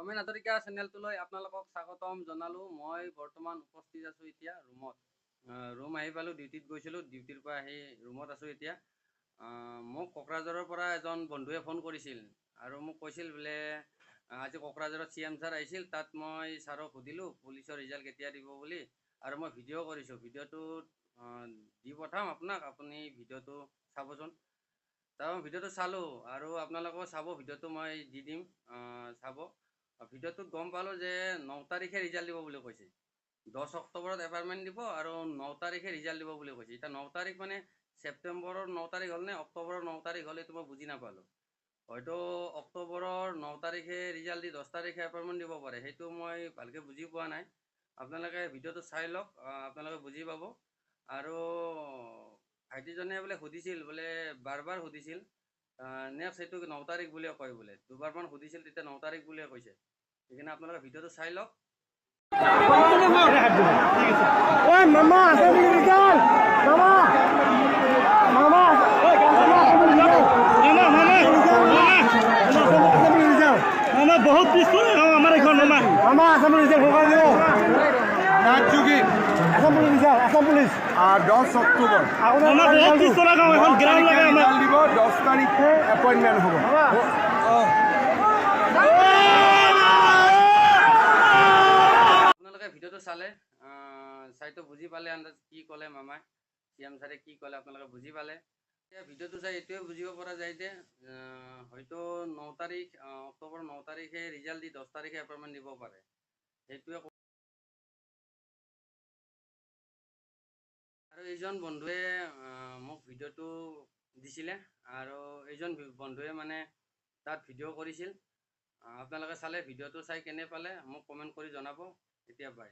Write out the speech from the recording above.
ৰমেন হাজৰিকা চেনেলটোলৈ আপোনালোকক স্বাগতম জনালোঁ। মই বৰ্তমান উপস্থিত আছোঁ এতিয়া ৰুমত। ৰুম আহি পালোঁ, ডিউটিত গৈছিলোঁ, ডিউটিৰ পৰা আহি ৰুমত আছোঁ এতিয়া। মোক কোকৰাঝাৰৰ পৰা এজন বন্ধুৱে ফোন কৰিছিল আৰু মোক কৈছিল বোলে আজি কোকৰাঝাৰত CM ছাৰ আহিছিল, তাত মই ছাৰক সুধিলোঁ পুলিচৰ ৰিজাল্ট কেতিয়া দিব বুলি, আৰু মই ভিডিঅ' কৰিছোঁ। ভিডিঅ'টোত দি পঠাম আপোনাক, আপুনি ভিডিঅ'টো চাবচোন। তাৰ ভিডিঅ'টো চালোঁ আৰু আপোনালোকেও চাব, ভিডিঅ'টো মই দি দিম, চাব। ভিডিঅ'টোত গম পালোঁ যে 9 তাৰিখে ৰিজাল্ট দিব বুলি কৈছে। 10 অক্টোবৰত এপইণ্টমেণ্ট দিব আৰু 9 তাৰিখে ৰিজাল্ট দিব বুলি কৈছে। এতিয়া 9 তাৰিখ মানে ছেপ্টেম্বৰৰ 9 তাৰিখ হ'ল নে অক্টোবৰৰ 9 তাৰিখ হ'ল, এইটো মই বুজি নাপালোঁ। হয়তো অক্টোবৰৰ 9 তাৰিখে ৰিজাল্ট দি 10 তাৰিখে এপইণ্টমেণ্ট দিব পাৰে, সেইটো মই ভালকৈ বুজি পোৱা নাই। আপোনালোকে ভিডিঅ'টো চাই লওক, আপোনালোকে বুজি পাব। আৰু ভাইটিজনে বোলে সুধিছিল, বোলে বাৰ সুধিছিল, নেক্সট সেইটো 9 তাৰিখ বুলিয়ে কয় বোলে। দুবাৰমান সুধিছিল, তেতিয়া 9 তাৰিখ বুলিয়ে কৈছে। সেইকাৰণে আপোনালোকে ভিডিঅ'টো চাই লওক। बहुत पीसफुल है हमारे घर में मामा असम पुलिस होगा दियो नाथ जोगी असम पुलिस 10 अक्टूबर मामा बहुत पीसफुल लगा এখন গ্রাউন্ড লাগা আমরা দিব 10 তারিখে অ্যাপয়েন্টমেন্ট হবে আপোনালোকে ভিডিঅ'টো চালে, চাইতো বুজি পালে আন্দাজ কি ক'লে মামাই, CM ছাৰে কি ক'লে আপোনালোকে বুজি পালে। এতিয়া ভিডিঅ'টো চাই এইটোৱে বুজিব পৰা যায় যে হয়তো 9 তাৰিখ অক্টোবৰ 9 তাৰিখে ৰিজাল্ট দি 10 তাৰিখে এপইণ্টমেণ্ট দিব পাৰে, সেইটোৱে। আৰু এইজন বন্ধুৱে মোক ভিডিঅ'টো দিছিলে, আৰু এইজন বন্ধুৱে মানে তাত ভিডিঅ' কৰিছিল। আপোনালোকে চালে, ভিডিঅ'টো চাই কেনে পালে মোক কমেণ্ট কৰি জনাব। এতিয়া বাই।